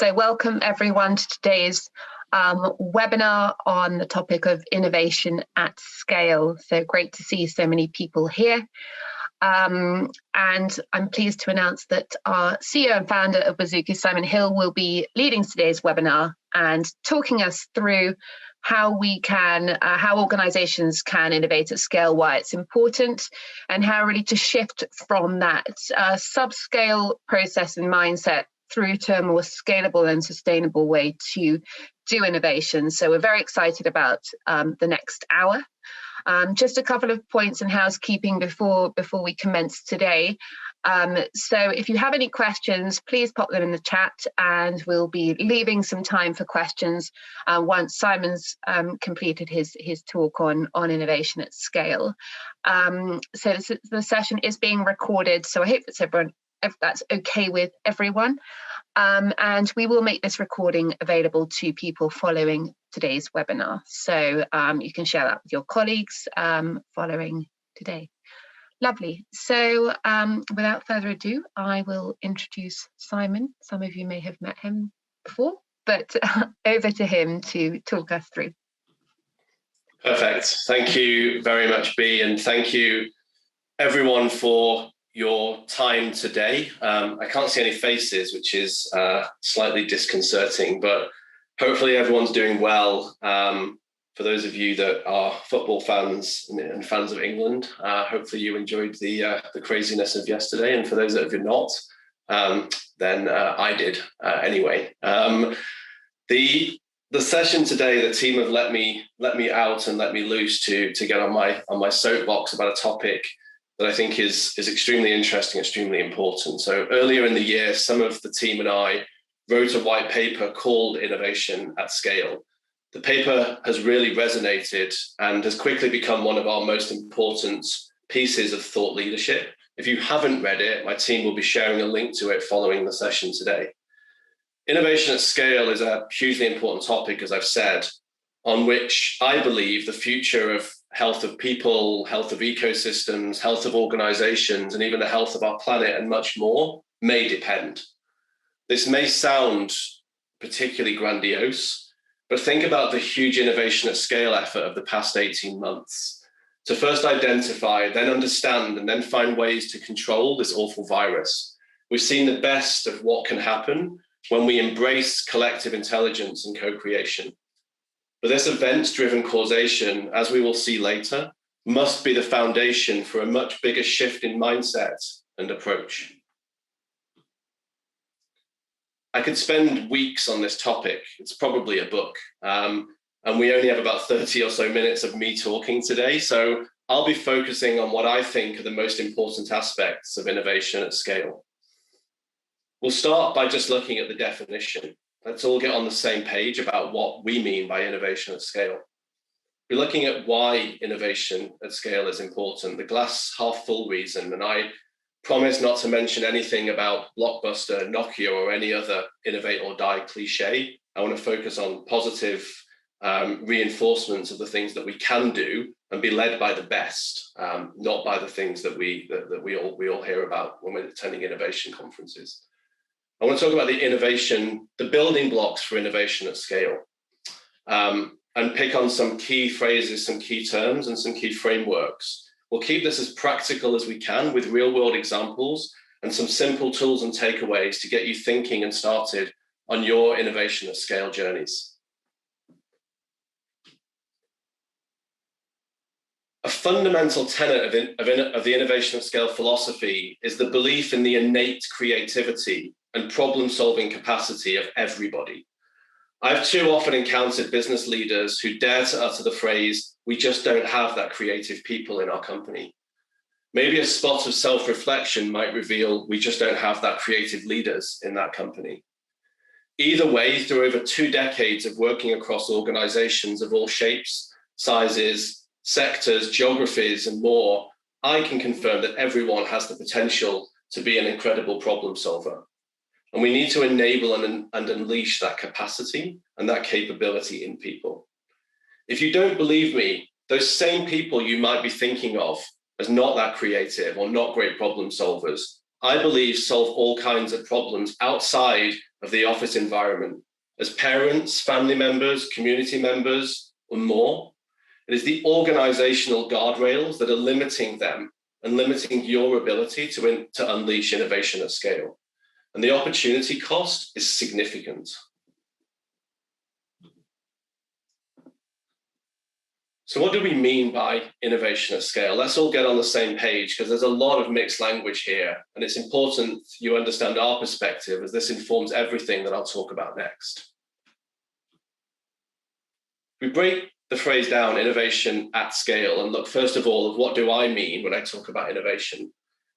So welcome everyone to today's webinar on the topic of innovation at scale. So great to see so many people here. And I'm pleased to announce that our CEO and founder of Wazoku, Simon Hill, will be leading today's webinar and talking us through how organizations can innovate at scale, why it's important, and how really to shift from that subscale process and mindset through to a more scalable and sustainable way to do innovation. So we're very excited about the next hour. Just a couple of points in housekeeping before we commence today. So if you have any questions, please pop them in the chat, and we'll be leaving some time for questions once Simon's completed his talk on innovation at scale. So the session is being recorded, so I hope that's okay with everyone. And we will make this recording available to people following today's webinar. So you can share that with your colleagues following today. Lovely. So without further ado, I will introduce Simon. Some of you may have met him before, but over to him to talk us through. Perfect. Thank you very much, Bea, and thank you everyone for your time today. I can't see any faces, which is slightly disconcerting, but hopefully everyone's doing well. For those of you that are football fans and fans of England, hopefully you enjoyed the craziness of yesterday. And for those that have not, then I did anyway. The session today, the team have let me out and let me loose to get on my soapbox about a topic that I think is extremely interesting, extremely important. So earlier in the year, some of the team and I wrote a white paper called Innovation at Scale. The paper has really resonated and has quickly become one of our most important pieces of thought leadership. If you haven't read it, my team will be sharing a link to it following the session today. Innovation at scale is a hugely important topic, as I've said, on which I believe the future of health of people, health of ecosystems, health of organizations, and even the health of our planet and much more may depend. This may sound particularly grandiose, but think about the huge innovation at scale effort of the past 18 months to first identify, then understand, and then find ways to control this awful virus. We've seen the best of what can happen when we embrace collective intelligence and co-creation. But this event-driven causation, as we will see later, must be the foundation for a much bigger shift in mindset and approach. I could spend weeks on this topic. It's probably a book. And we only have about 30 or so minutes of me talking today. So I'll be focusing on what I think are the most important aspects of innovation at scale. We'll start by just looking at the definition. Let's all get on the same page about what we mean by innovation at scale. We're looking at why innovation at scale is important, the glass half full reason, and I promise not to mention anything about Blockbuster, Nokia, or any other innovate or die cliche. I want to focus on positive reinforcements of the things that we can do and be led by the best, not by the things that we all hear about when we're attending innovation conferences. I want to talk about the innovation, the building blocks for innovation at scale, and pick on some key phrases, some key terms, and some key frameworks. We'll keep this as practical as we can with real-world examples and some simple tools and takeaways to get you thinking and started on your innovation at scale journeys. A fundamental tenet of the innovation at scale philosophy is the belief in the innate creativity and problem-solving capacity of everybody. I've too often encountered business leaders who dare to utter the phrase, "We just don't have that creative people in our company." Maybe a spot of self-reflection might reveal we just don't have that creative leaders in that company. Either way, through over 2 decades of working across organizations of all shapes, sizes, sectors, geographies, and more, I can confirm that everyone has the potential to be an incredible problem solver. And we need to enable and unleash that capacity and that capability in people. If you don't believe me, those same people you might be thinking of as not that creative or not great problem solvers I believe, solve all kinds of problems outside of the office environment. As parents, family members, community members, or more, it is the organizational guardrails that are limiting them and limiting your ability to unleash innovation at scale. And the opportunity cost is significant. So what do we mean by innovation at scale? Let's all get on the same page, because there's a lot of mixed language here, and it's important you understand our perspective, as this informs everything that I'll talk about next. We break the phrase down, innovation at scale, and look, first of all, of what do I mean when I talk about innovation?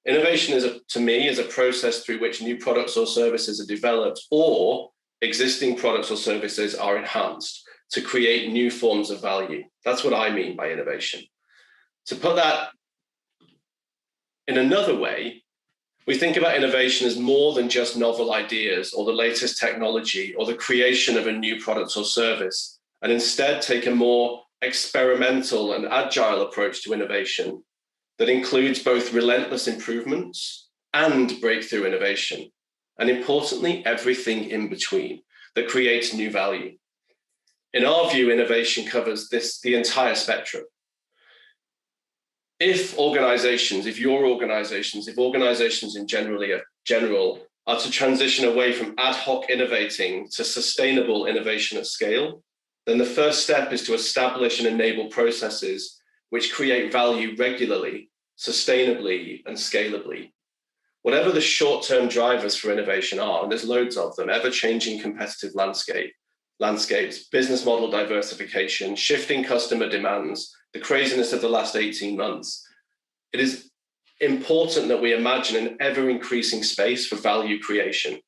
Innovation to me is a process through which new products or services are developed, or existing products or services are enhanced to create new forms of value. That's what I mean by innovation. To put that in another way, we think about innovation as more than just novel ideas or the latest technology or the creation of a new product or service, and instead take a more experimental and agile approach to innovation that includes both relentless improvements and breakthrough innovation, and importantly, everything in between that creates new value. In our view, innovation covers the entire spectrum. If organizations in general are to transition away from ad hoc innovating to sustainable innovation at scale, then the first step is to establish and enable processes which create value regularly, sustainably, and scalably. Whatever the short-term drivers for innovation are, and there's loads of them, ever-changing competitive landscapes, business model diversification, shifting customer demands, the craziness of the last 18 months, it is important that we imagine an ever-increasing space for value creation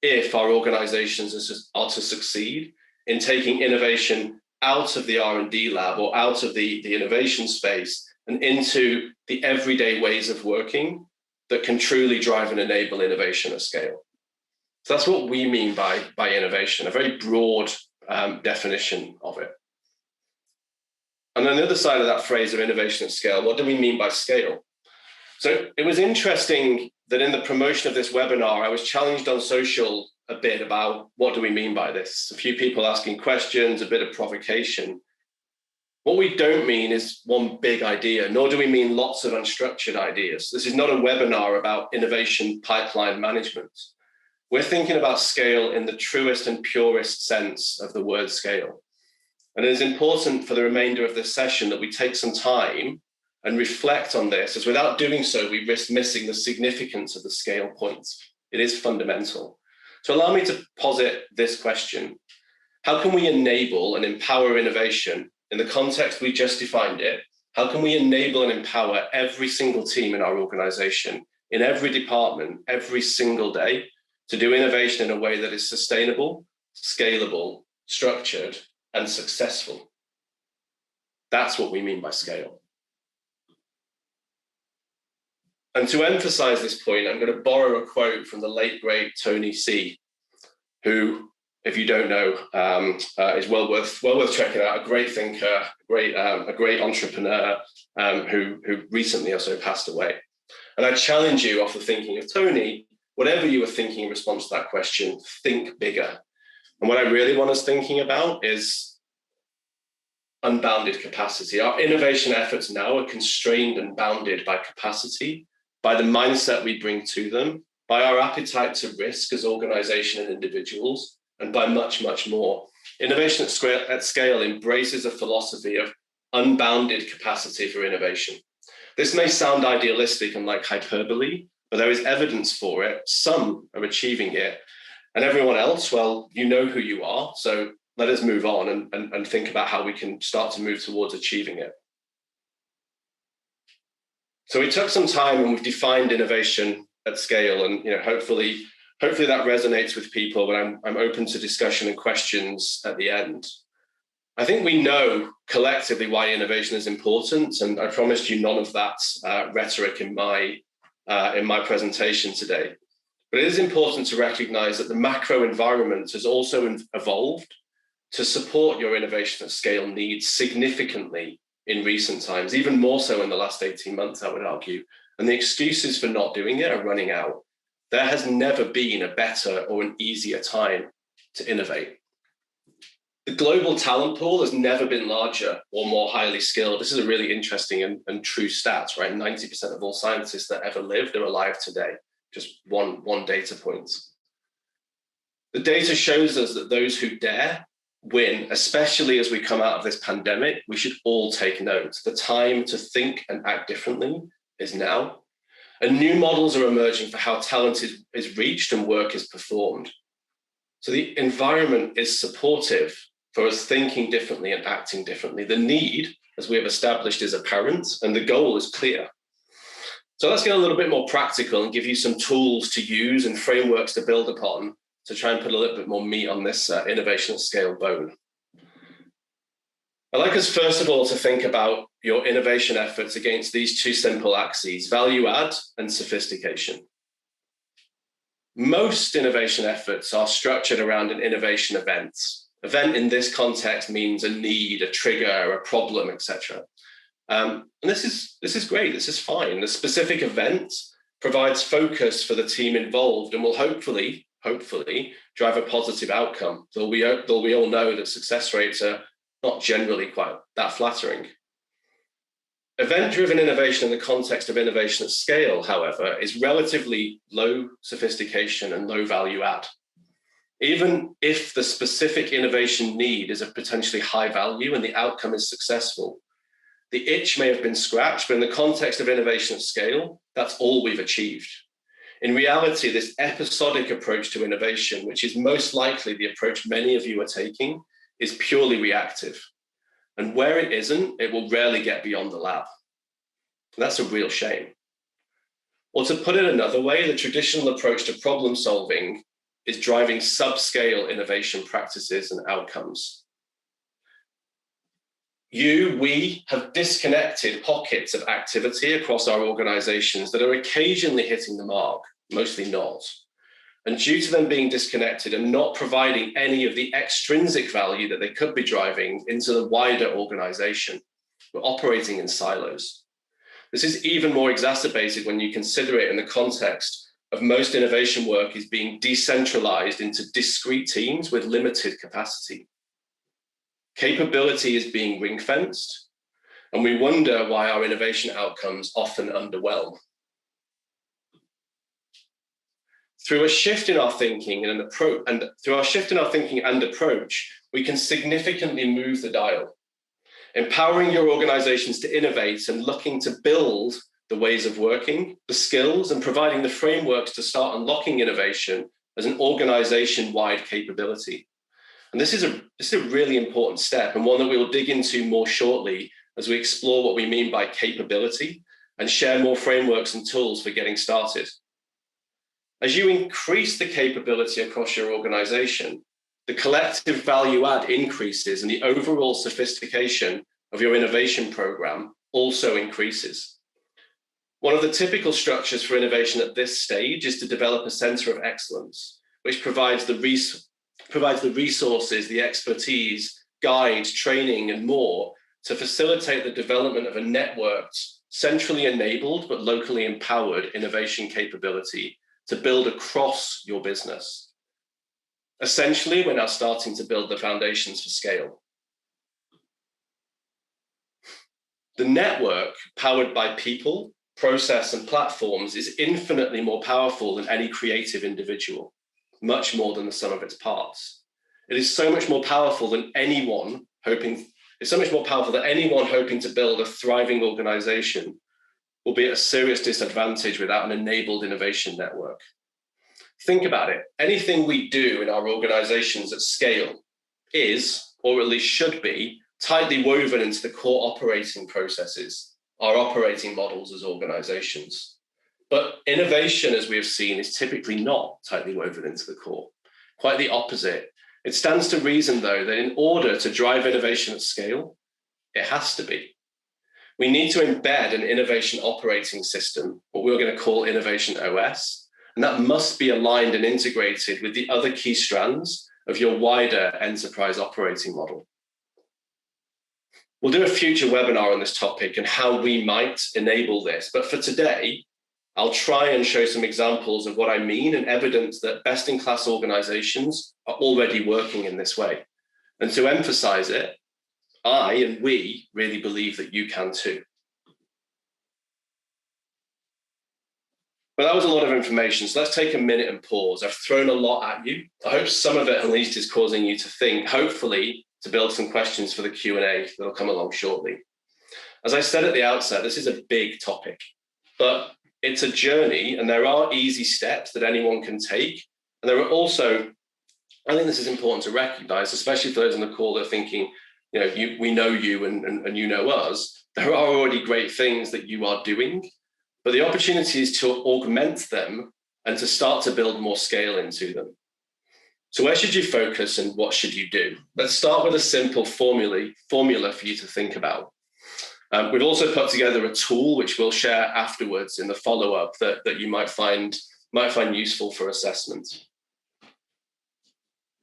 if our organizations are to succeed in taking innovation out of the R&D lab or out of the innovation space and into the everyday ways of working that can truly drive and enable innovation at scale. So that's what we mean by innovation, a very broad definition of it. And on the other side of that phrase of innovation at scale, what do we mean by scale? So it was interesting that in the promotion of this webinar, I was challenged on social a bit about what do we mean by this? A few people asking questions, a bit of provocation. What we don't mean is one big idea, nor do we mean lots of unstructured ideas. This is not a webinar about innovation pipeline management. We're thinking about scale in the truest and purest sense of the word scale. And it is important for the remainder of this session that we take some time and reflect on this, as without doing so, we risk missing the significance of the scale point. It is fundamental. So allow me to posit this question. How can we enable and empower innovation in the context we just defined it? How can we enable and empower every single team in our organization, in every department, every single day, to do innovation in a way that is sustainable, scalable, structured, and successful? That's what we mean by scale. And to emphasize this point, I'm going to borrow a quote from the late, great Tony C., who, if you don't know, is well worth checking out. A great thinker, a great entrepreneur who recently also passed away. And I challenge you, off the thinking of Tony, whatever you were thinking in response to that question, think bigger. And what I really want us thinking about is unbounded capacity. Our innovation efforts now are constrained and bounded by capacity, by the mindset we bring to them, by our appetite to risk as organization and individuals, and by much, much more. Innovation at scale embraces a philosophy of unbounded capacity for innovation. This may sound idealistic and like hyperbole, but there is evidence for it. Some are achieving it, and everyone else, well, you know who you are. So let us move on and think about how we can start to move towards achieving it. So we took some time and we've defined innovation at scale, and hopefully that resonates with people, but I'm open to discussion and questions at the end. I think we know collectively why innovation is important, and I promised you none of that rhetoric in my presentation today. But it is important to recognize that the macro environment has also evolved to support your innovation at scale needs significantly in recent times, even more so in the last 18 months, I would argue. And the excuses for not doing it are running out. there has never been a better or an easier time to innovate. The global talent pool has never been larger or more highly skilled. This is a really interesting and true stat, right? 90% of all scientists that ever lived are alive today. Just one data point. The data shows us that those who dare win, especially as we come out of this pandemic. We should all take note. The time to think and act differently is now. And new models are emerging for how talent is reached and work is performed. So the environment is supportive for us thinking differently and acting differently. The need, as we have established, is apparent, and the goal is clear. So let's get a little bit more practical and give you some tools to use and frameworks to build upon to try and put a little bit more meat on this innovation at scale bone. I'd like us, first of all, to think about your innovation efforts against these two simple axes: value add and sophistication. Most innovation efforts are structured around an innovation event. Event in this context means a need, a trigger, a problem, etc. And this is great, this is fine. The specific event provides focus for the team involved and will hopefully drive a positive outcome, though we all know that success rates are not generally quite that flattering. Event-driven innovation in the context of innovation at scale, however, is relatively low sophistication and low value add. Even if the specific innovation need is of potentially high value and the outcome is successful, the itch may have been scratched, but in the context of innovation at scale, that's all we've achieved. In reality, this episodic approach to innovation, which is most likely the approach many of you are taking, is purely reactive. And where it isn't, it will rarely get beyond the lab. And that's a real shame. Or to put it another way, the traditional approach to problem solving is driving subscale innovation practices and outcomes. We have disconnected pockets of activity across our organizations that are occasionally hitting the mark, mostly not. And due to them being disconnected and not providing any of the extrinsic value that they could be driving into the wider organization, we're operating in silos. This is even more exacerbated when you consider it in the context of most innovation work is being decentralized into discrete teams with limited capacity. Capability is being ring-fenced, and we wonder why our innovation outcomes often underwhelm. Through a shift in our thinking and approach, we can significantly move the dial, empowering your organizations to innovate and looking to build the ways of working, the skills, and providing the frameworks to start unlocking innovation as an organization-wide capability. And this is a really important step, and one that we will dig into more shortly as we explore what we mean by capability and share more frameworks and tools for getting started. As you increase the capability across your organization, the collective value add increases and the overall sophistication of your innovation program also increases. One of the typical structures for innovation at this stage is to develop a center of excellence, which provides the resources, the expertise, guides, training, and more to facilitate the development of a networked, centrally enabled, but locally empowered innovation capability to build across your business. Essentially, we're now starting to build the foundations for scale. The network, powered by people, process, and platforms, is infinitely more powerful than any creative individual, much more than the sum of its parts. It is so much more powerful than anyone hoping to build a thriving organization will be at a serious disadvantage without an enabled innovation network. Think about it. Anything we do in our organizations at scale is, or at least should be, tightly woven into the core operating processes, our operating models as organizations. But innovation, as we have seen, is typically not tightly woven into the core. Quite the opposite. It stands to reason, though, that in order to drive innovation at scale, it has to be. We need to embed an innovation operating system, what we're going to call Innovation OS, and that must be aligned and integrated with the other key strands of your wider enterprise operating model. We'll do a future webinar on this topic and how we might enable this, but for today, I'll try and show some examples of what I mean and evidence that best-in-class organizations are already working in this way. And to emphasize it, I and we really believe that you can too. But that was a lot of information, so let's take a minute and pause. I've thrown a lot at you. I hope some of it at least is causing you to think, hopefully to build some questions for the Q&A that'll come along shortly. As I said at the outset, this is a big topic, but it's a journey and there are easy steps that anyone can take. And there are also, I think this is important to recognize, especially for those on the call that are thinking, we know you and you know us, there are already great things that you are doing, but the opportunity is to augment them and to start to build more scale into them. So where should you focus and what should you do? Let's start with a simple formula for you to think about. We've also put together a tool which we'll share afterwards in the follow-up that you might find useful for assessment.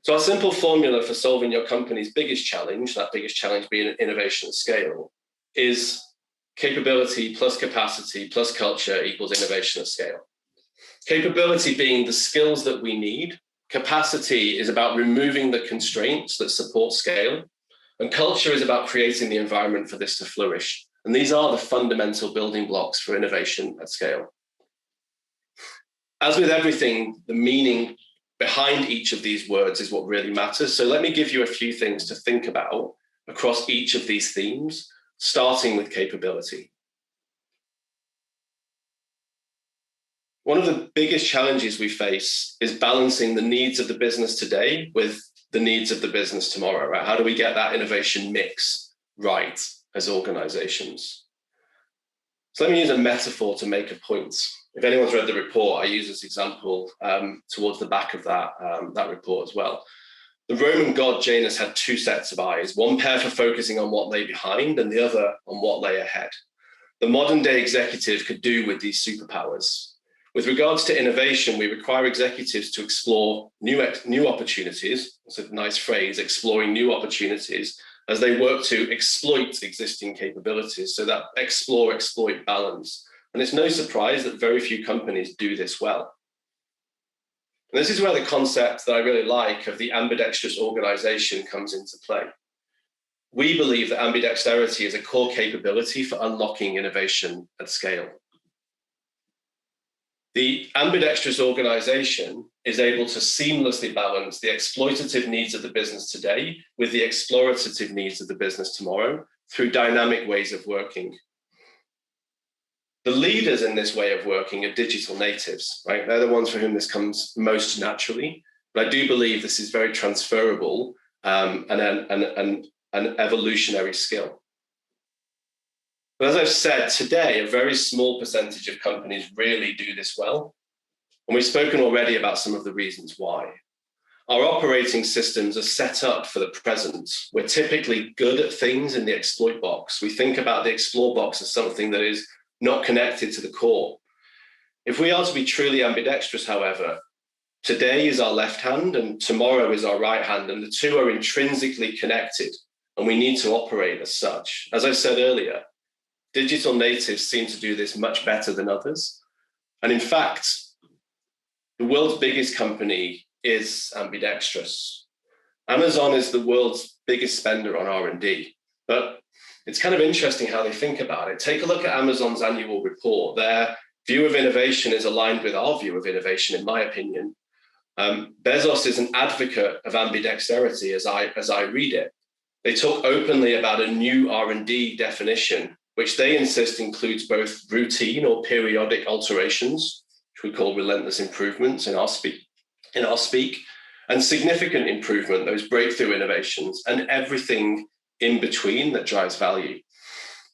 So our simple formula for solving your company's biggest challenge, that biggest challenge being innovation at scale, is capability plus capacity plus culture equals innovation at scale. Capability being the skills that we need. Capacity is about removing the constraints that support scale. And culture is about creating the environment for this to flourish. And these are the fundamental building blocks for innovation at scale. As with everything, the meaning behind each of these words is what really matters. So let me give you a few things to think about across each of these themes, starting with capability. One of the biggest challenges we face is balancing the needs of the business today with the needs of the business tomorrow, right? How do we get that innovation mix right as organizations? So let me use a metaphor to make a point. If anyone's read the report, I use this example towards the back of that report as well. The Roman god Janus had two sets of eyes, one pair for focusing on what lay behind and the other on what lay ahead. The modern day executive could do with these superpowers. With regards to innovation, we require executives to explore new opportunities. That's a nice phrase, exploring new opportunities, as they work to exploit existing capabilities. So that explore-exploit balance. And it's no surprise that very few companies do this well. And this is where the concept that I really like of the ambidextrous organization comes into play. We believe that ambidexterity is a core capability for unlocking innovation at scale. The ambidextrous organization is able to seamlessly balance the exploitative needs of the business today with the explorative needs of the business tomorrow through dynamic ways of working. The leaders in this way of working are digital natives, right? They're the ones for whom this comes most naturally. But I do believe this is very transferable and an evolutionary skill. But as I've said, today, a very small percentage of companies really do this well. And we've spoken already about some of the reasons why. Our operating systems are set up for the present. We're typically good at things in the exploit box. We think about the explore box as something that is not connected to the core. If we are to be truly ambidextrous, however, today is our left hand and tomorrow is our right hand, and the two are intrinsically connected, and we need to operate as such. As I said earlier, digital natives seem to do this much better than others. And in fact, the world's biggest company is ambidextrous. Amazon is the world's biggest spender on R&D, but it's kind of interesting how they think about it. Take a look at Amazon's annual report. Their view of innovation is aligned with our view of innovation, in my opinion. Bezos is an advocate of ambidexterity as I read it. They talk openly about a new R&D definition, which they insist includes both routine or periodic alterations, which we call relentless improvements in our speak, and significant improvement, those breakthrough innovations, and everything in between that drives value.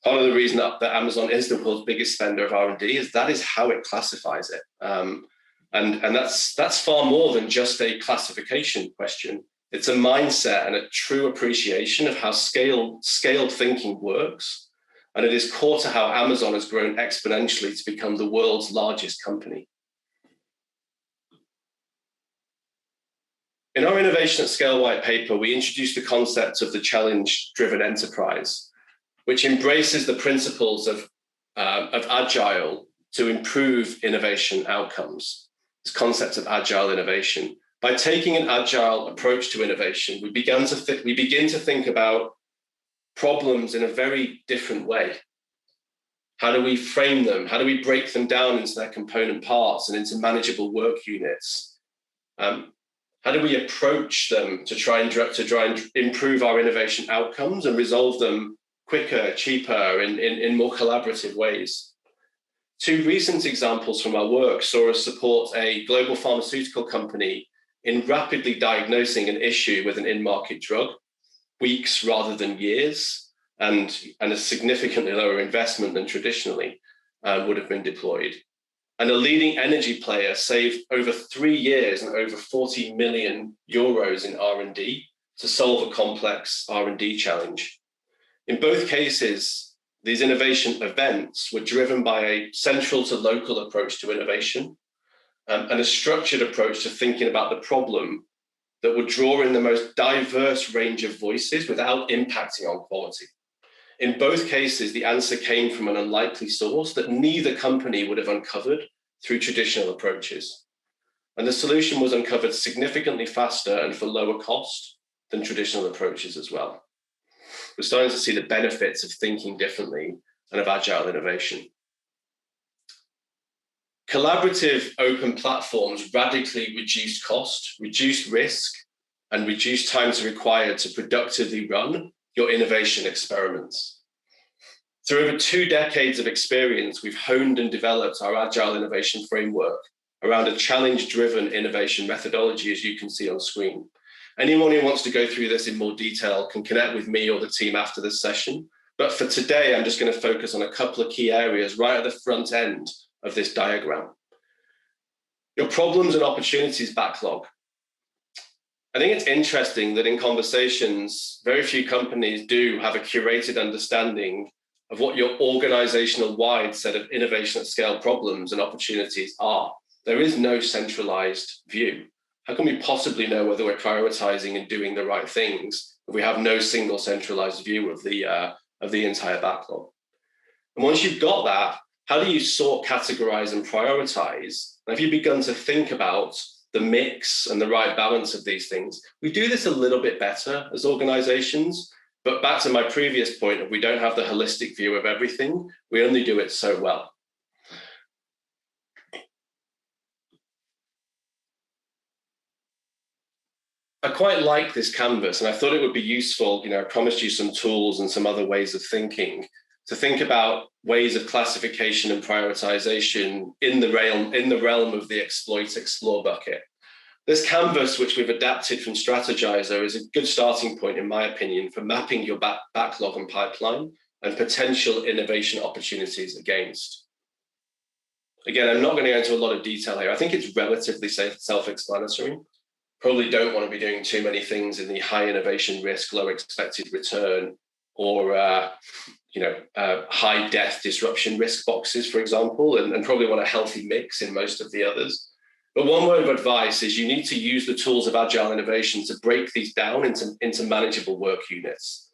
Part of the reason that Amazon is the world's biggest spender of R&D is that is how it classifies it. And that's far more than just a classification question. It's a mindset and a true appreciation of how scaled thinking works. And it is core to how Amazon has grown exponentially to become the world's largest company. In our Innovation at Scale white paper, we introduced the concept of the challenge-driven enterprise, which embraces the principles of agile to improve innovation outcomes. This concept of agile innovation. By taking an agile approach to innovation, we begin to think about problems in a very different way. How do we frame them? How do we break them down into their component parts and into manageable work units? How do we approach them to try and improve our innovation outcomes and resolve them quicker, cheaper, in more collaborative ways? Two recent examples from our work saw us support a global pharmaceutical company in rapidly diagnosing an issue with an in-market drug, weeks rather than years, and a significantly lower investment than traditionally would have been deployed. And a leading energy player saved over 3 years and over 40 million euros in R&D to solve a complex R&D challenge. In both cases, these innovation events were driven by a central to local approach to innovation and a structured approach to thinking about the problem that would draw in the most diverse range of voices without impacting on quality. In both cases, the answer came from an unlikely source that neither company would have uncovered through traditional approaches. And the solution was uncovered significantly faster and for lower cost than traditional approaches as well. We're starting to see the benefits of thinking differently and of agile innovation. Collaborative open platforms radically reduced cost, reduced risk, and reduced time required to productively run your innovation experiments. Through over 2 decades of experience, we've honed and developed our agile innovation framework around a challenge-driven innovation methodology, as you can see on screen. Anyone who wants to go through this in more detail can connect with me or the team after this session. But for today, I'm just going to focus on a couple of key areas right at the front end of this diagram. Your problems and opportunities backlog. I think it's interesting that in conversations, very few companies do have a curated understanding of what your organizational wide set of innovation at scale problems and opportunities are. There is no centralized view. How can we possibly know whether we're prioritizing and doing the right things if we have no single centralized view of the entire backlog? And once you've got that, how do you sort, categorize, and prioritize? And have you begun to think about the mix and the right balance of these things? We do this a little bit better as organizations, but back to my previous point of we don't have the holistic view of everything, we only do it so well. I quite like this canvas, and I thought it would be useful, I promised you some tools and some other ways of thinking, to think about ways of classification and prioritization in the realm of the explore bucket. This canvas, which we've adapted from Strategizer, is a good starting point, in my opinion, for mapping your backlog and pipeline and potential innovation opportunities against. Again, I'm not going to go into a lot of detail here. I think it's relatively self-explanatory. Probably don't want to be doing too many things in the high innovation risk, low expected return, or high death disruption risk boxes, for example, and probably want a healthy mix in most of the others. But one word of advice is you need to use the tools of agile innovation to break these down into manageable work units.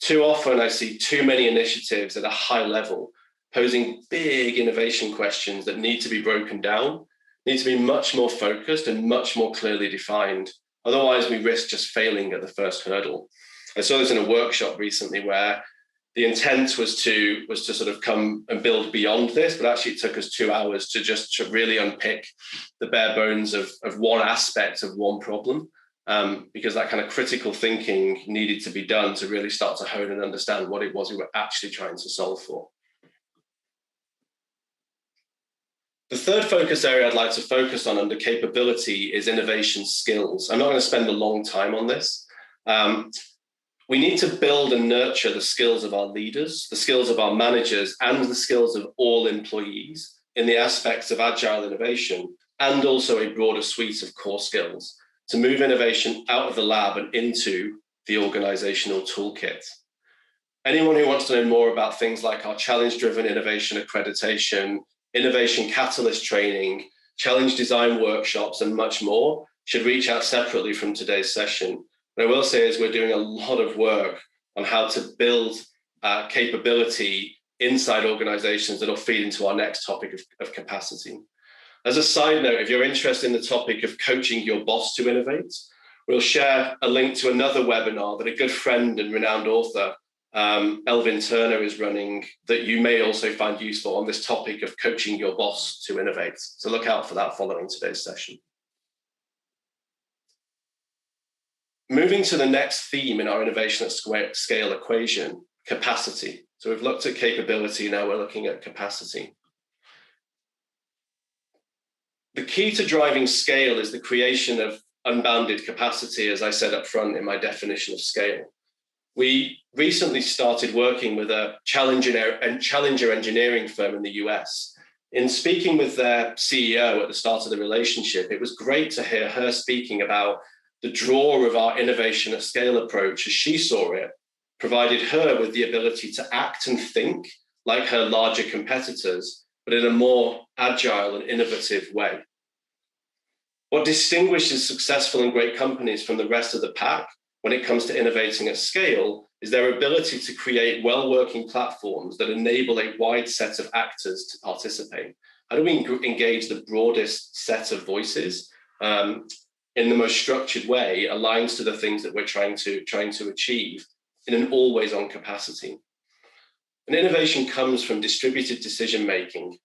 Too often I see too many initiatives at a high level posing big innovation questions that need to be broken down, need to be much more focused and much more clearly defined. Otherwise, we risk just failing at the first hurdle. I saw this in a workshop recently where the intent was to sort of come and build beyond this, but actually it took us 2 hours to really unpick the bare bones of one aspect of one problem, because that kind of critical thinking needed to be done to really start to hone and understand what it was we were actually trying to solve for. The third focus area I'd like to focus on under capability is innovation skills. I'm not going to spend a long time on this. We need to build and nurture the skills of our leaders, the skills of our managers, and the skills of all employees in the aspects of agile innovation, and also a broader suite of core skills to move innovation out of the lab and into the organizational toolkit. Anyone who wants to know more about things like our challenge-driven innovation accreditation, innovation catalyst training, challenge design workshops, and much more should reach out separately from today's session. What I will say is we're doing a lot of work on how to build capability inside organizations that'll feed into our next topic of capacity. As a side note, if you're interested in the topic of coaching your boss to innovate, we'll share a link to another webinar that a good friend and renowned author, Elvin Turner, is running, that you may also find useful on this topic of coaching your boss to innovate. So look out for that following today's session. Moving to the next theme in our innovation at scale equation, capacity. So we've looked at capability, now we're looking at capacity. The key to driving scale is the creation of unbounded capacity, as I said up front in my definition of scale. We recently started working with a challenger engineering firm in the US. In speaking with their CEO at the start of the relationship, it was great to hear her speaking about the draw of our innovation at scale approach, as she saw it, provided her with the ability to act and think like her larger competitors, but in a more agile and innovative way. What distinguishes successful and great companies from the rest of the pack when it comes to innovating at scale is their ability to create well-working platforms that enable a wide set of actors to participate. How do we engage the broadest set of voices in the most structured way, aligns to the things that we're trying to achieve in an always-on capacity? And innovation comes from distributed decision-making.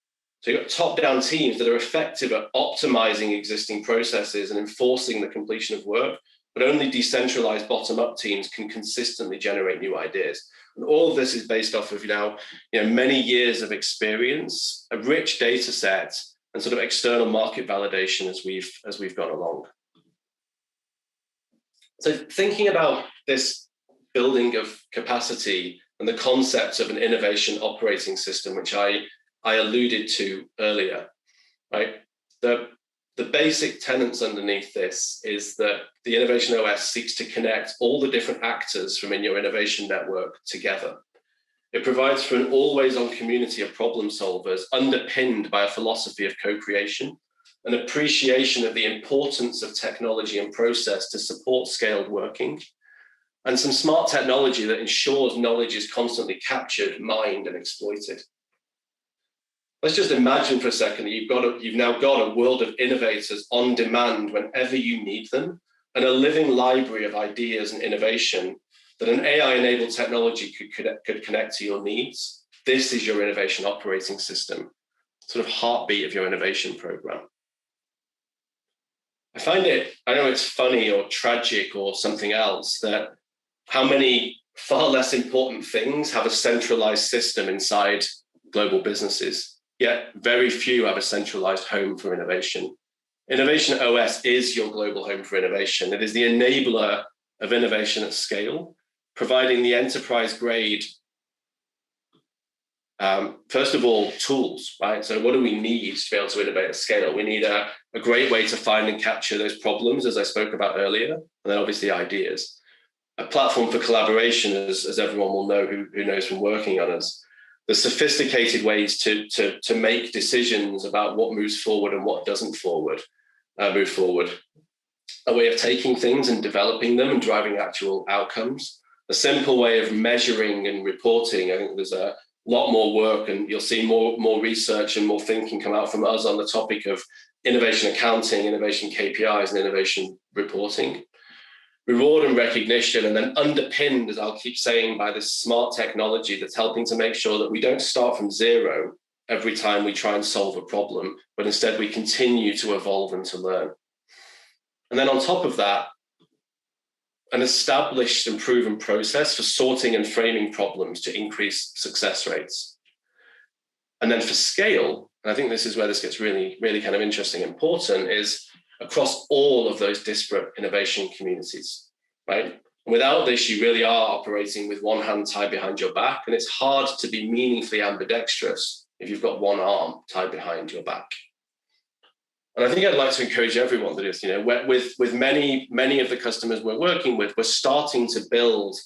So you've got top-down teams that are effective at optimizing existing processes and enforcing the completion of work, but only decentralized bottom-up teams can consistently generate new ideas. And all of this is based off of many years of experience, a rich data set, and sort of external market validation as we've gone along. So thinking about this building of capacity and the concept of an innovation operating system, which I alluded to earlier, right? The basic tenets underneath this is that the Innovation OS seeks to connect all the different actors from in your innovation network together. It provides for an always-on community of problem solvers underpinned by a philosophy of co-creation, an appreciation of the importance of technology and process to support scaled working, and some smart technology that ensures knowledge is constantly captured, mined, and exploited. Let's just imagine for a second that you've now got a world of innovators on demand whenever you need them, and a living library of ideas and innovation that an AI-enabled technology could connect to your needs. This is your innovation operating system, sort of heartbeat of your innovation program. I know it's funny or tragic or something else, that how many far less important things have a centralized system inside global businesses. Yet very few have a centralized home for innovation. Innovation OS is your global home for innovation. It is the enabler of innovation at scale, providing the enterprise grade, first of all, tools, right? So what do we need to be able to innovate at scale? We need a great way to find and capture those problems, as I spoke about earlier, and then obviously ideas. A platform for collaboration, as everyone will know who knows from working on us. The sophisticated ways to make decisions about what moves forward and what doesn't move forward. A way of taking things and developing them and driving actual outcomes. A simple way of measuring and reporting. I think there's a lot more work, and you'll see more research and more thinking come out from us on the topic of innovation accounting, innovation KPIs, and innovation reporting. Reward and recognition, and then underpinned, as I'll keep saying, by this smart technology that's helping to make sure that we don't start from zero every time we try and solve a problem, but instead we continue to evolve and to learn. And then on top of that, an established and proven process for sorting and framing problems to increase success rates. And then for scale, and I think this is where this gets really, really kind of interesting and important, is across all of those disparate innovation communities, right? And without this, you really are operating with one hand tied behind your back, and it's hard to be meaningfully ambidextrous if you've got one arm tied behind your back. And I think I'd like to encourage everyone that is, with many of the customers we're working with, we're starting to build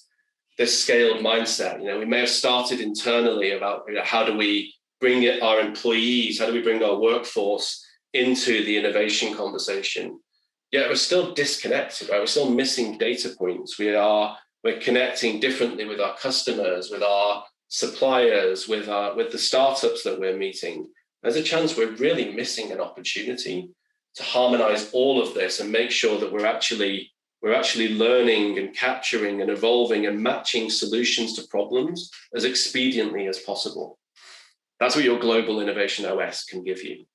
this scaled mindset. We may have started internally about how do we bring our employees, how do we bring our workforce into the innovation conversation. Yet we're still disconnected, right? We're still missing data points. We're connecting differently with our customers, with our suppliers, with the startups that we're meeting, there's a chance we're really missing an opportunity to harmonize all of this and make sure that we're actually learning and capturing and evolving and matching solutions to problems as expediently as possible. That's what your global innovation OS can give you.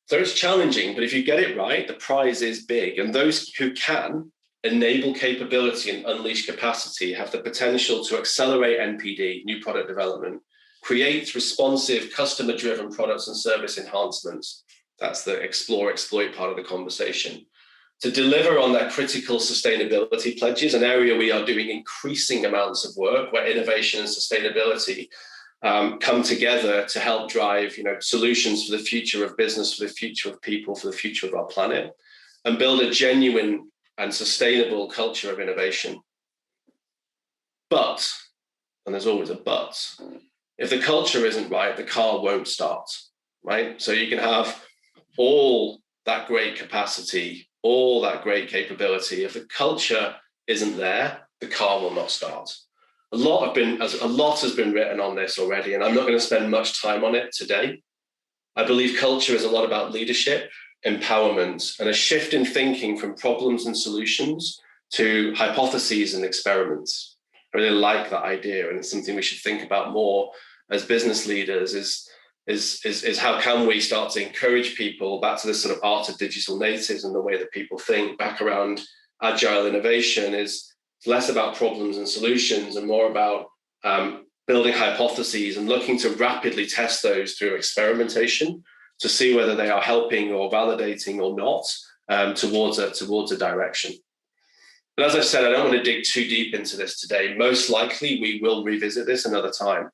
So it's challenging, but if you get it right, the prize is big. And those who can enable capability and unleash capacity have the potential to accelerate NPD, new product development, create responsive, customer-driven products and service enhancements. That's the explore, exploit part of the conversation. To deliver on their critical sustainability pledges, an area we are doing increasing amounts of work where innovation and sustainability come together to help drive, solutions for the future of business, for the future of people, for the future of our planet, and build a genuine and sustainable culture of innovation. But, and there's always a but, if the culture isn't right, the car won't start, right? So you can have all that great capacity, all that great capability. If the culture isn't there, the car will not start. A lot has been written on this already, and I'm not going to spend much time on it today. I believe culture is a lot about leadership, empowerment, and a shift in thinking from problems and solutions to hypotheses and experiments. I really like that idea, and it's something we should think about more as business leaders, is how can we start to encourage people back to this sort of art of digital natives and the way that people think back around agile innovation is less about problems and solutions and more about building hypotheses and looking to rapidly test those through experimentation to see whether they are helping or validating or not towards a direction. But as I said, I don't want to dig too deep into this today. Most likely we will revisit this another time.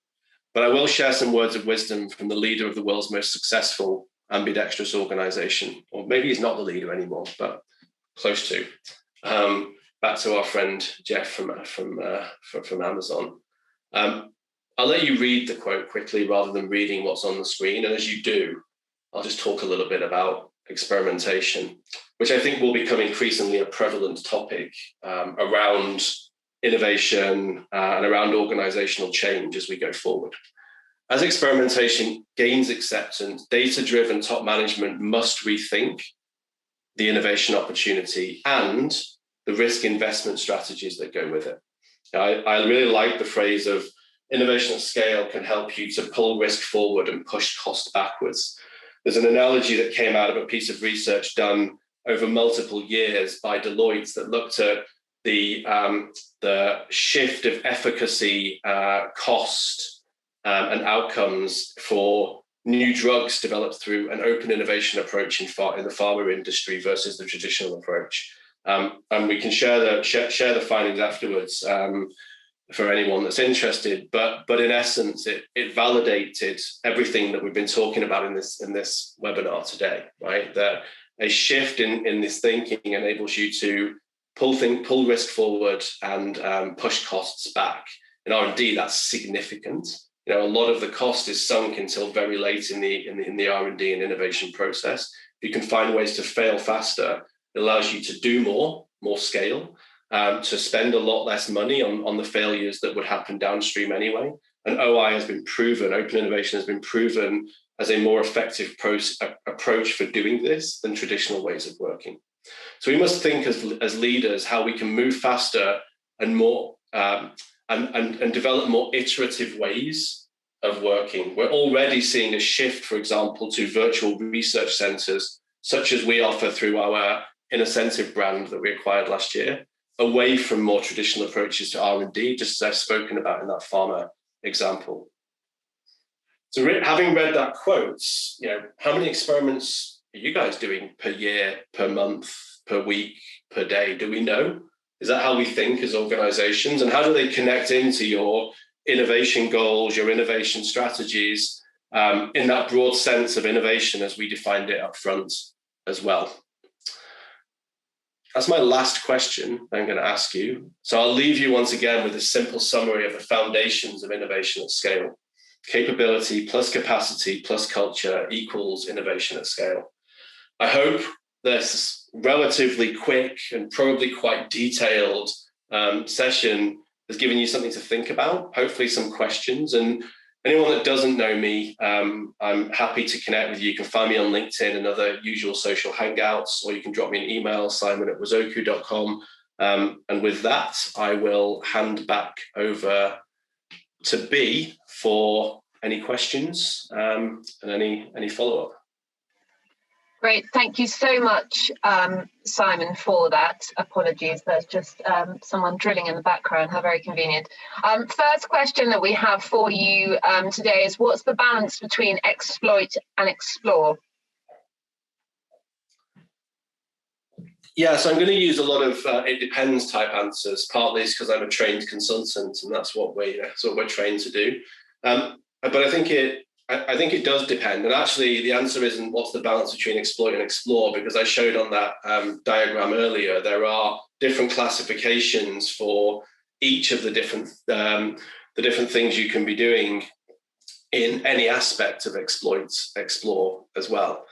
But I will share some words of wisdom from the leader of the world's most successful ambidextrous organization. Or maybe he's not the leader anymore, but close to. Back to our friend Jeff from Amazon. I'll let you read the quote quickly rather than reading what's on the screen. And as you do, I'll just talk a little bit about experimentation, which I think will become increasingly a prevalent topic around innovation and around organizational change as we go forward. As experimentation gains acceptance, data-driven top management must rethink the innovation opportunity and the risk investment strategies that go with it. I really like the phrase of innovation at scale can help you to pull risk forward and push cost backwards. There's an analogy that came out of a piece of research done over multiple years by Deloitte that looked at the shift of efficacy, cost, and outcomes for new drugs developed through an open innovation approach in the pharma industry versus the traditional approach. And we can share the findings afterwards for anyone that's interested. But in essence, it validated everything that we've been talking about in this webinar today, right? That a shift in this thinking enables you to pull risk forward and push costs back. In R&D, that's significant. A lot of the cost is sunk until very late in the R&D and innovation process. If you can find ways to fail faster, it allows you to do more scale, to spend a lot less money on the failures that would happen downstream anyway. And OI has been proven, open innovation has been proven as a more effective approach for doing this than traditional ways of working. So we must think as leaders how we can move faster and more and develop more iterative ways of working. We're already seeing a shift, for example, to virtual research centers, such as we offer through our Innocentive brand that we acquired last year, away from more traditional approaches to R&D, just as I've spoken about in that pharma example. So having read that quote, how many experiments are you guys doing per year, per month, per week, per day? Do we know? Is that how we think as organizations? And how do they connect into your innovation goals, your innovation strategies, in that broad sense of innovation as we defined it up front as well? That's my last question I'm going to ask you. So I'll leave you once again with a simple summary of the foundations of innovation at scale. Capability plus capacity plus culture equals innovation at scale. I hope this relatively quick and probably quite detailed session has given you something to think about, hopefully some questions. And anyone that doesn't know me, I'm happy to connect with you. You can find me on LinkedIn and other usual social hangouts, or you can drop me an email, simon@wazoku.com. And with that, I will hand back over to B for any questions and any follow-up. Great, thank you so much, Simon, for that. Apologies, there's just someone drilling in the background. How very convenient. First question that we have for you today is, what's the balance between exploit and explore? Yeah, so I'm going to use a lot of it depends type answers. Partly it's because I'm a trained consultant, and that's what we're trained to do. But I think it does depend. And actually, the answer isn't what's the balance between exploit and explore, because I showed on that diagram earlier there are different classifications for each of the different things you can be doing in any aspect of explore as well.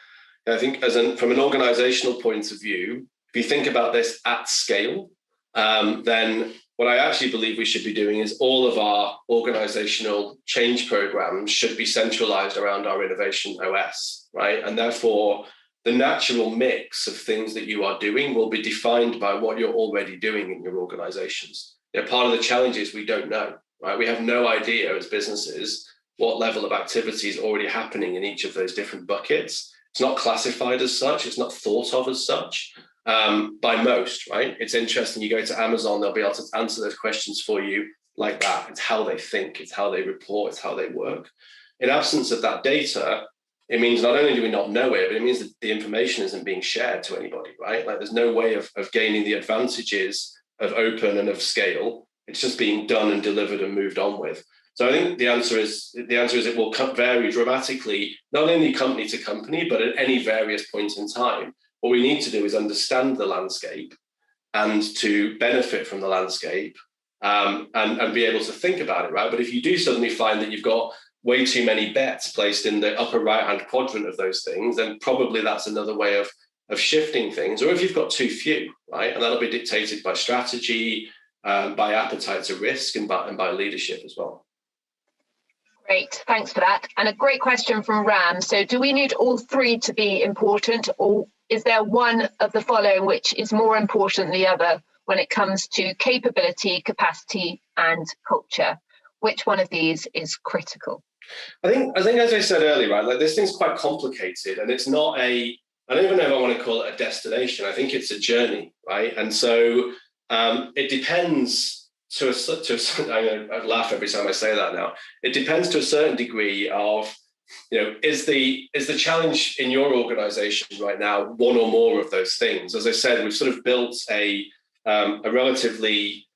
And I think from an organizational point of view, if you think about this at scale, then what I actually believe we should be doing is all of our organizational change programs should be centralized around our innovation OS, right? And therefore, the natural mix of things that you are doing will be defined by what you're already doing in your organizations. Part of the challenge is we don't know, right? We have no idea as businesses what level of activity is already happening in each of those different buckets. It's not classified as such. It's not thought of as such. By most, right? It's interesting. You go to Amazon, they'll be able to answer those questions for you like that. It's how they think, it's how they report, it's how they work. In absence of that data, it means not only do we not know it, but it means that the information isn't being shared to anybody, right? Like there's no way of gaining the advantages of open and of scale. It's just being done and delivered and moved on with. So I think the answer is it will vary dramatically, not only company to company, but at any various point in time. What we need to do is understand the landscape and to benefit from the landscape and be able to think about it, right? But if you do suddenly find that you've got way too many bets placed in the upper right-hand quadrant of those things, then probably that's another way of shifting things. Or if you've got too few, right? And that'll be dictated by strategy, by appetite to risk, and by leadership as well. Great, thanks for that. And a great question from Ram. So do we need all three to be important, or is there one of the following which is more important than the other when it comes to capability, capacity, and culture? Which one of these is critical? I think as I said earlier, right, like this thing's quite complicated, and it's not I don't even know if I want to call it a destination. I think it's a journey, right? And so it depends I laugh every time I say that now. It depends to a certain degree of, is the challenge in your organization right now one or more of those things? As I said, we've sort of built a relatively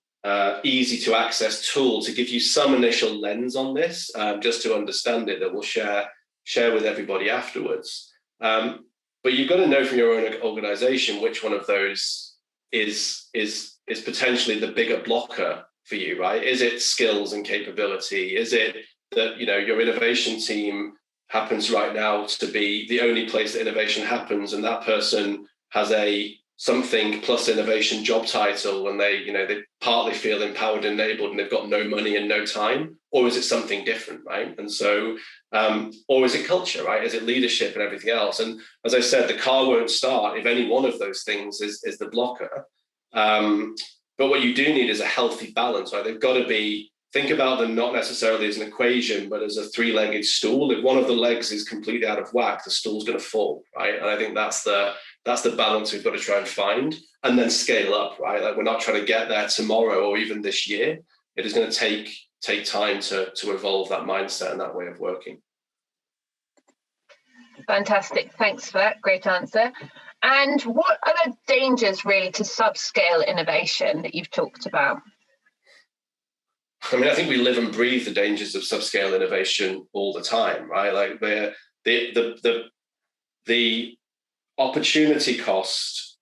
easy to access tool to give you some initial lens on this, just to understand it, that we'll share with everybody afterwards. But you've got to know from your own organization which one of those is potentially the bigger blocker for you, right? Is it skills and capability? Is it that your innovation team happens right now to be the only place that innovation happens, and that person has a something plus innovation job title, and they partly feel empowered and enabled, and they've got no money and no time? Or is it something different, right? And so, or is it culture, right? Is it leadership and everything else? And as I said, the car won't start if any one of those things is the blocker. But what you do need is a healthy balance, right? They've got to be, think about them not necessarily as an equation, but as a three-legged stool. If one of the legs is completely out of whack, the stool's going to fall, right? And I think that's the balance we've got to try and find, and then scale up, right? Like we're not trying to get there tomorrow or even this year. It is going to take time to evolve that mindset and that way of working. Fantastic. Thanks for that. Great answer. And what are the dangers really to subscale innovation that you've talked about? I mean, I think we live and breathe the dangers of subscale innovation all the time, right? Like the opportunity cost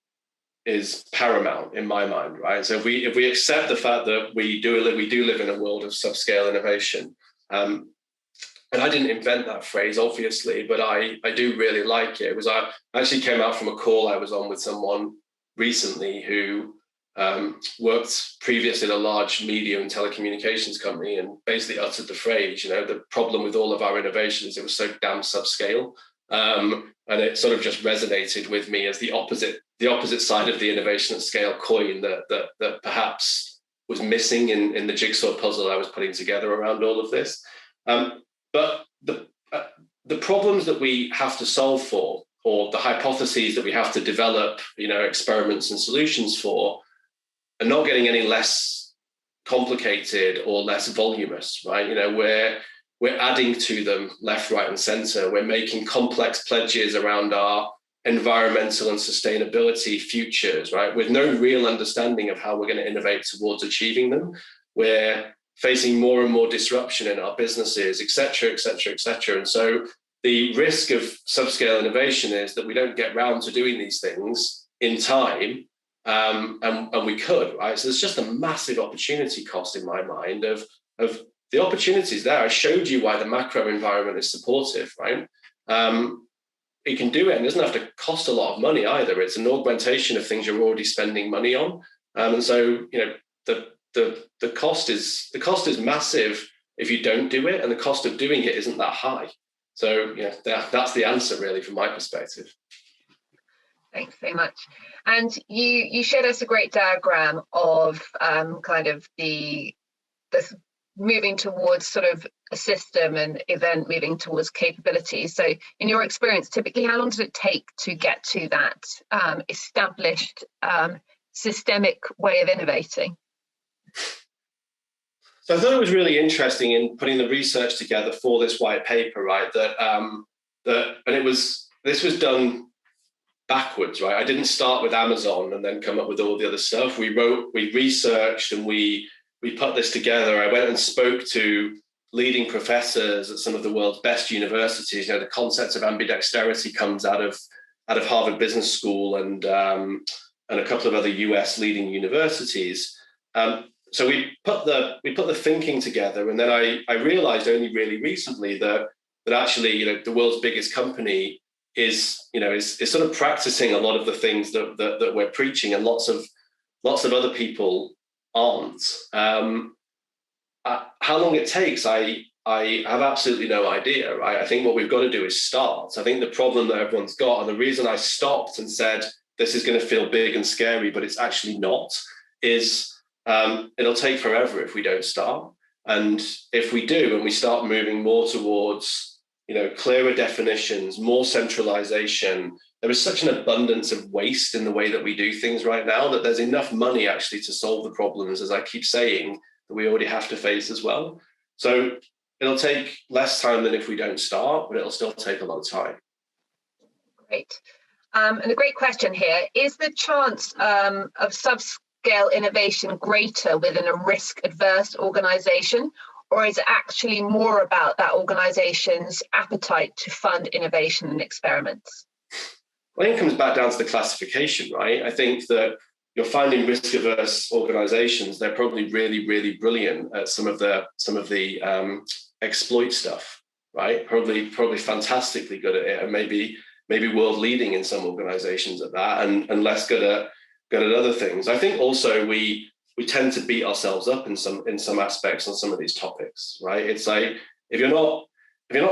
is paramount in my mind, right? So if we accept the fact that we do live in a world of subscale innovation, And I didn't invent that phrase, obviously, but I do really like it. I actually came out from a call I was on with someone recently who worked previously at a large media and telecommunications company, and basically uttered the phrase, the problem with all of our innovations, it was so damn subscale. And it sort of just resonated with me as the opposite side of the innovation at scale coin that perhaps was missing in the jigsaw puzzle I was putting together around all of this. But the problems that we have to solve for, or the hypotheses that we have to develop, experiments and solutions for, are not getting any less complicated or less voluminous, right? We're adding to them left, right, and center. We're making complex pledges around our environmental and sustainability futures, right? With no real understanding of how we're going to innovate towards achieving them. We're facing more and more disruption in our businesses, et cetera, et cetera, et cetera. And so the risk of subscale innovation is that we don't get round to doing these things in time, and we could, right? So there's just a massive opportunity cost in my mind of the opportunities there. I showed you why the macro environment is supportive, right? You can do it, and it doesn't have to cost a lot of money either. It's an augmentation of things you're already spending money on, and so the cost is massive if you don't do it, and the cost of doing it isn't that high. So that's the answer really from my perspective. Thanks very much. And you showed us a great diagram of kind of the moving towards sort of a system and event moving towards capability. So in your experience, typically how long does it take to get to that established systemic way of innovating? So I thought it was really interesting in putting the research together for this white paper, right? This was done backwards, right? I didn't start with Amazon and then come up with all the other stuff. We researched, and we put this together. I went and spoke to leading professors at some of the world's best universities. The concept of ambidexterity comes out of Harvard Business School and a couple of other US leading universities. So we put the thinking together, and then I realized only really recently that actually the world's biggest company is sort of practicing a lot of the things that we're preaching, and lots of other people aren't. How long it takes, I have absolutely no idea, right? I think what we've got to do is start. I think the problem that everyone's got, and the reason I stopped and said this is going to feel big and scary, but it's actually not, is it'll take forever if we don't start. And if we do, and we start moving more towards clearer definitions, more centralization, there is such an abundance of waste in the way that we do things right now that there's enough money actually to solve the problems, as I keep saying, that we already have to face as well. So it'll take less time than if we don't start, but it'll still take a lot of time. Great. And a great question here. Is the chance of subscale innovation greater within a risk-adverse organization, or is it actually more about that organization's appetite to fund innovation and experiments? Well, I think it comes back down to the classification, right? I think that you're finding risk-averse organizations, they're probably really, really brilliant at some of the exploit stuff, right? Probably fantastically good at it, and maybe world leading in some organizations at that, and less good at other things. I think also we tend to beat ourselves up in some aspects on some of these topics, right? It's like if you're not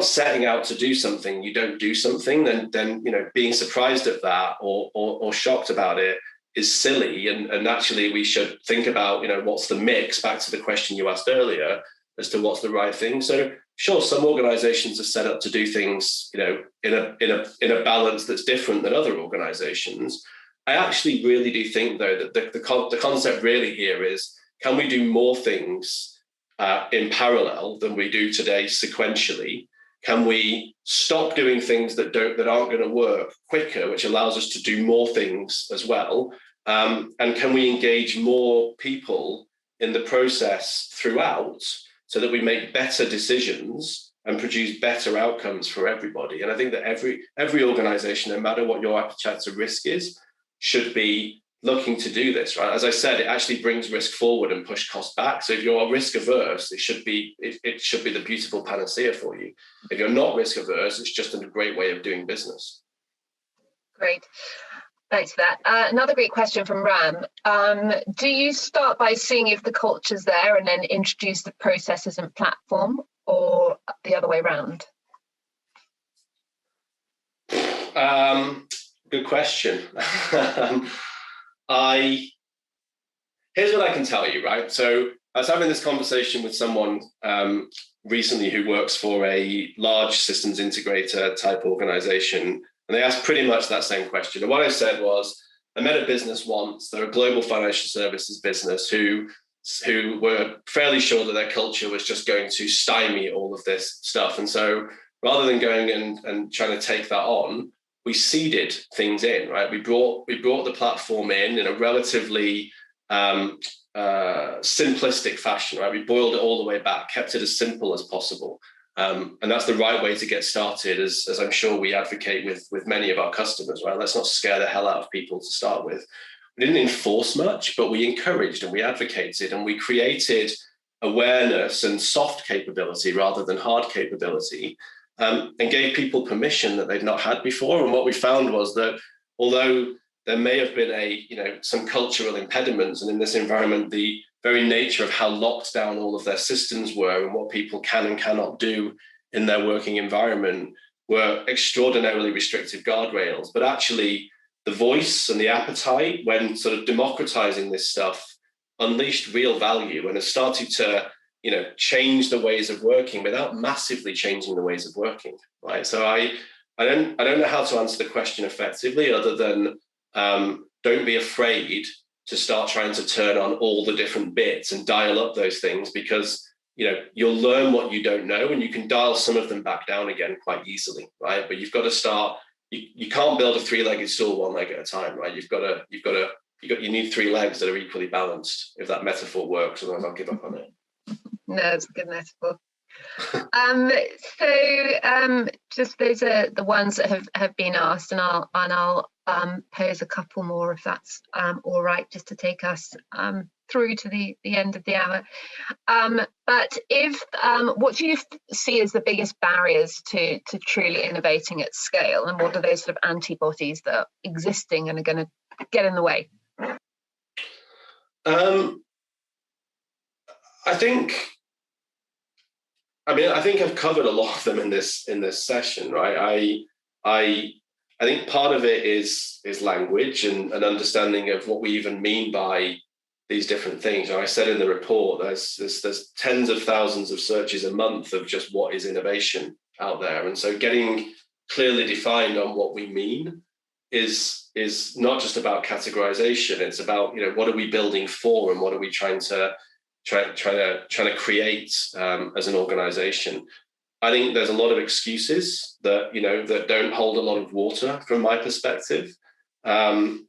setting out to do something, you don't do something, then being surprised at that or shocked about it is silly. And actually we should think about what's the mix, back to the question you asked earlier, as to what's the right thing. So sure, some organizations are set up to do things in a balance that's different than other organizations. I actually really do think, though, that the concept really here is, can we do more things in parallel than we do today sequentially? Can we stop doing things that aren't going to work quicker, which allows us to do more things as well? And can we engage more people in the process throughout, so that we make better decisions and produce better outcomes for everybody? And I think that every organization, no matter what your appetite to risk is, should be looking to do this, right? As I said, it actually brings risk forward and push costs back. So if you're risk averse, it should be the beautiful panacea for you. If you're not risk averse, it's just a great way of doing business. Great. Thanks for that. Another great question from Ram. Do you start by seeing if the culture's there and then introduce the processes and platform, or the other way around? Good question. Here's what I can tell you, right? So I was having this conversation with someone recently who works for a large systems integrator type organization, and they asked pretty much that same question. And what I said was, I met a business once, they're a global financial services business who were fairly sure that their culture was just going to stymie all of this stuff. And so rather than going and trying to take that on, we seeded things in, right? We brought the platform in a relatively simplistic fashion, right? We boiled it all the way back, kept it as simple as possible. And that's the right way to get started, as I'm sure we advocate with many of our customers, right? Let's not scare the hell out of people to start with. We didn't enforce much, but we encouraged and we advocated and we created awareness and soft capability rather than hard capability, and gave people permission that they'd not had before. And what we found was that although there may have been some cultural impediments, and in this environment, the very nature of how locked down all of their systems were and what people can and cannot do in their working environment were extraordinarily restrictive guardrails. But actually, the voice and the appetite when sort of democratizing this stuff unleashed real value and has started to change the ways of working without massively changing the ways of working, right? So I don't know how to answer the question effectively other than don't be afraid to start trying to turn on all the different bits and dial up those things, because you'll learn what you don't know and you can dial some of them back down again quite easily, right? But you've got to start. You can't build a three-legged stool one leg at a time, right? You need three legs that are equally balanced, if that metaphor works, otherwise I'll give up on it. No, it's a good metaphor. Just those are the ones that have been asked, and I'll pose a couple more if that's all right, just to take us through to the end of the hour. But if what do you see as the biggest barriers to truly innovating at scale, and what are those sort of antibodies that are existing and are going to get in the way? I think I've covered a lot of them in this session, right? I think part of it is language and an understanding of what we even mean by these different things. I said in the report, there's tens of thousands of searches a month of just what is innovation out there, and so getting clearly defined on what we mean is not just about categorization. It's about what are we building for and what are we trying to create as an organization. I think there's a lot of excuses that that don't hold a lot of water from my perspective, and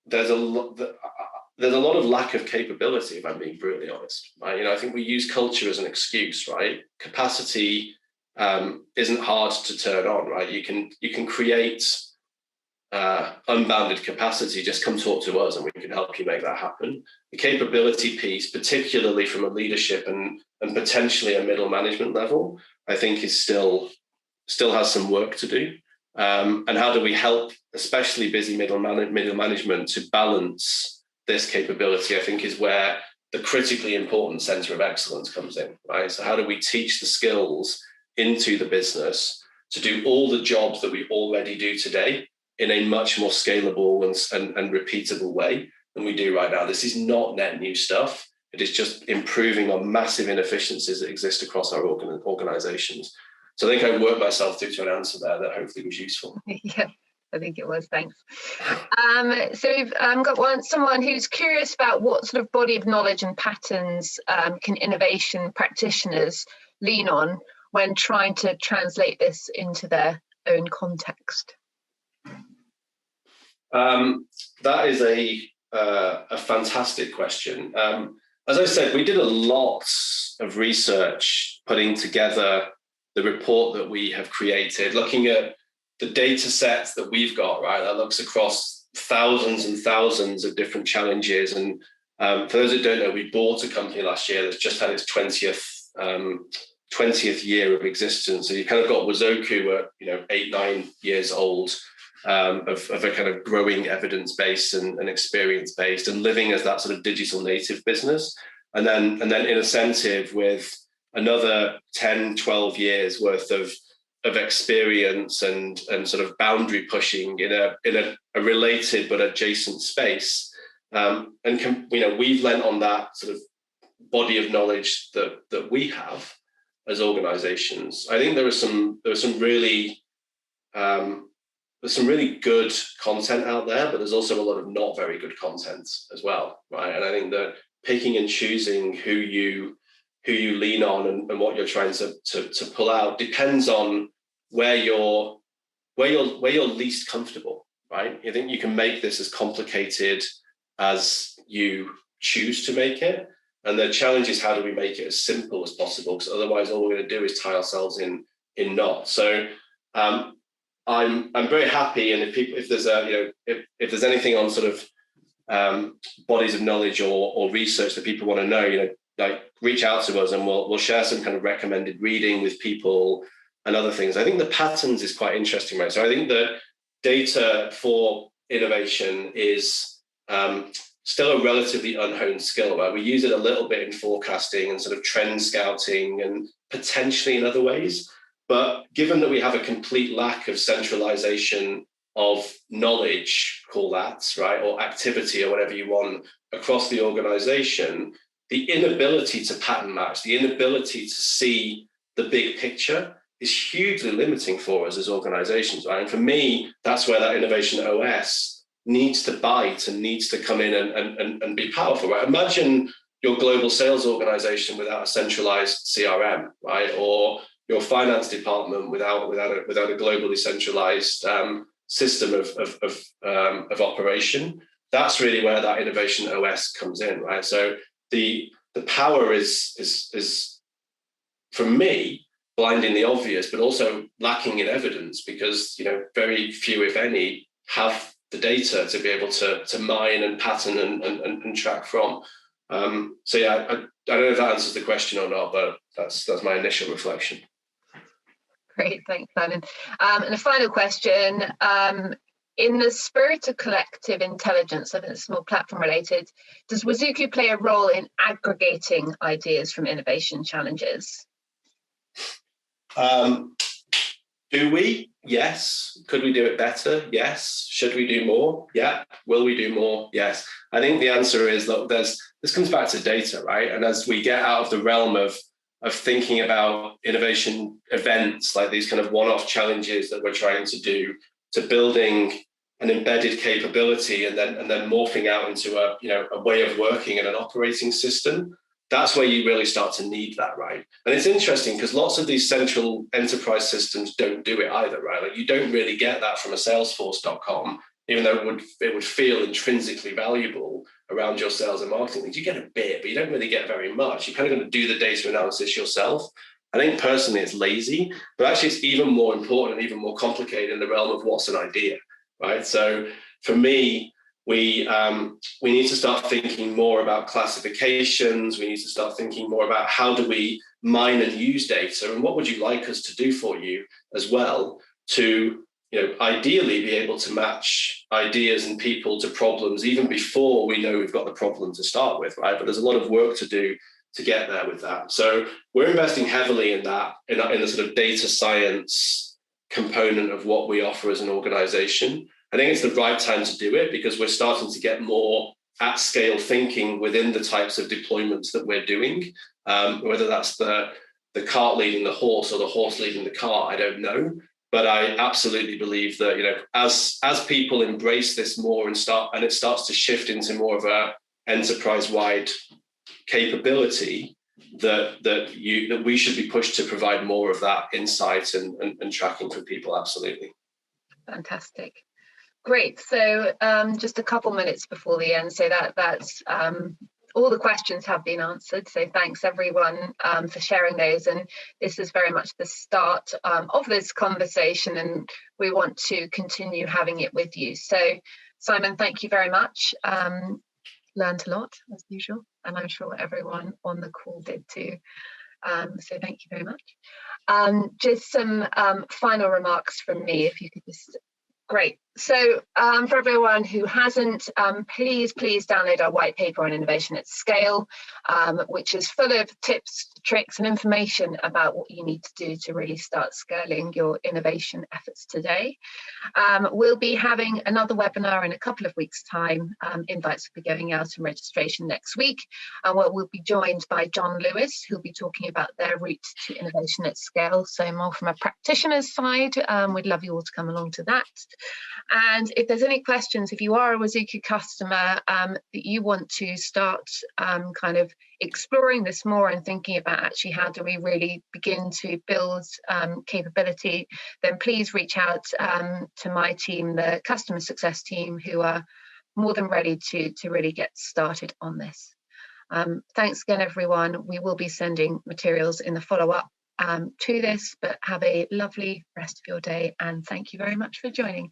there's a lot of lack of capability, if I'm being brutally honest. Right? I think we use culture as an excuse, right? Capacity isn't hard to turn on, right? You can create unbounded capacity. Just come talk to us and we can help you make that happen. The capability piece, particularly from a leadership and potentially a middle management level, I think is still has some work to do. And how do we help, especially busy middle management, to balance this capability, I think is where the critically important center of excellence comes in, right? So how do we teach the skills into the business to do all the jobs that we already do today in a much more scalable and repeatable way than we do right now? This is not net new stuff. It is just improving on massive inefficiencies that exist across our organizations. So I think I worked myself through to an answer there that hopefully was useful. Yeah, I think it was. Thanks. So we've got someone who's curious about what sort of body of knowledge and patterns can innovation practitioners lean on when trying to translate this into their own context. That is a fantastic question. As I said, we did a lot of research putting together the report that we have created, looking at the data sets that we've got, right? That looks across thousands and thousands of different challenges. And for those that don't know, we bought a company last year that's just had its 20th year of existence. So you kind of got Wazoku at 8-9 years old, of a kind of growing evidence-based and experience-based, and living as that sort of digital native business. And then Innocentive with another 10-12 years worth of experience and sort of boundary pushing in a related but adjacent space. We've lent on that sort of body of knowledge that we have as organizations. I think there was some really there's some really good content out there, but there's also a lot of not very good content as well, right? And I think that picking and choosing who you lean on and what you're trying to pull out depends on where you're least comfortable, right? You think you can make this as complicated as you choose to make it, and the challenge is how do we make it as simple as possible? Because otherwise, all we're going to do is tie ourselves in knots. So I'm very happy, and if there's anything on sort of bodies of knowledge or research that people want to know, reach out to us and we'll share some kind of recommended reading with people and other things. I think the patterns is quite interesting, right? So I think that data for innovation is still a relatively unhoned skill, right? We use it a little bit in forecasting and sort of trend scouting and potentially in other ways. But given that we have a complete lack of centralization of knowledge, call that, right, or activity or whatever you want across the organization, the inability to pattern match, the inability to see the big picture is hugely limiting for us as organizations, right? And for me, that's where that innovation OS needs to bite and needs to come in and be powerful, right? Imagine your global sales organization without a centralized CRM, right? Or your finance department without a globally centralized system of operation. That's really where that innovation OS comes in, right? So the power is for me blindingly obvious, but also lacking in evidence, because very few, if any, have the data to be able to mine and pattern and track from. So yeah, I don't know if that answers the question or not, but that's my initial reflection. Great, thanks, Simon. And a final question. In the spirit of collective intelligence, I think it's more platform related, does Wazoku play a role in aggregating ideas from innovation challenges? Do we? Yes. Could we do it better? Yes. Should we do more? Yeah. Will we do more? Yes. I think the answer is that this comes back to data, right? And as we get out of the realm of thinking about innovation events like these kind of one-off challenges that we're trying to do, to building an embedded capability and then morphing out into a way of working and an operating system, that's where you really start to need that, right? And it's interesting because lots of these central enterprise systems don't do it either, right? Like you don't really get that from a Salesforce.com, even though it would feel intrinsically valuable around your sales and marketing things. You get a bit, but you don't really get very much. You're kind of going to do the data analysis yourself. I think personally it's lazy, but actually it's even more important and even more complicated in the realm of what's an idea, right? So for me, we need to start thinking more about classifications. We need to start thinking more about how do we mine and use data, and what would you like us to do for you as well to ideally be able to match ideas and people to problems even before we know we've got the problem to start with, right? But there's a lot of work to do to get there with that. So we're investing heavily in that, in the sort of data science component of what we offer as an organization. I think it's the right time to do it because we're starting to get more at scale thinking within the types of deployments that we're doing. Whether that's the cart leading the horse or the horse leading the cart, I don't know. But I absolutely believe that as people embrace this more and it starts to shift into more of a enterprise-wide capability, that we should be pushed to provide more of that insight and tracking for people. Absolutely. Fantastic. Great. So just a couple minutes before the end. So that's all the questions have been answered. So thanks everyone for sharing those. And this is very much the start of this conversation, and we want to continue having it with you. So Simon, thank you very much. Learned a lot as usual, and I'm sure everyone on the call did too. So thank you very much. Just some final remarks from me, if you could just. Great. So for everyone who hasn't, please download our white paper on innovation at scale, which is full of tips, tricks and information about what you need to do to really start scaling your innovation efforts today. We'll be having another webinar in a couple of weeks' time. Invites will be going out and registration next week. And we'll be joined by John Lewis, who'll be talking about their route to innovation at scale. So more from a practitioner's side, we'd love you all to come along to that. And if there's any questions, if you are a Wazoku customer that you want to start kind of exploring this more and thinking about actually how do we really begin to build capability, then please reach out to my team, the customer success team, who are more than ready to really get started on this. Thanks again, everyone. We will be sending materials in the follow-up to this, but have a lovely rest of your day, and thank you very much for joining.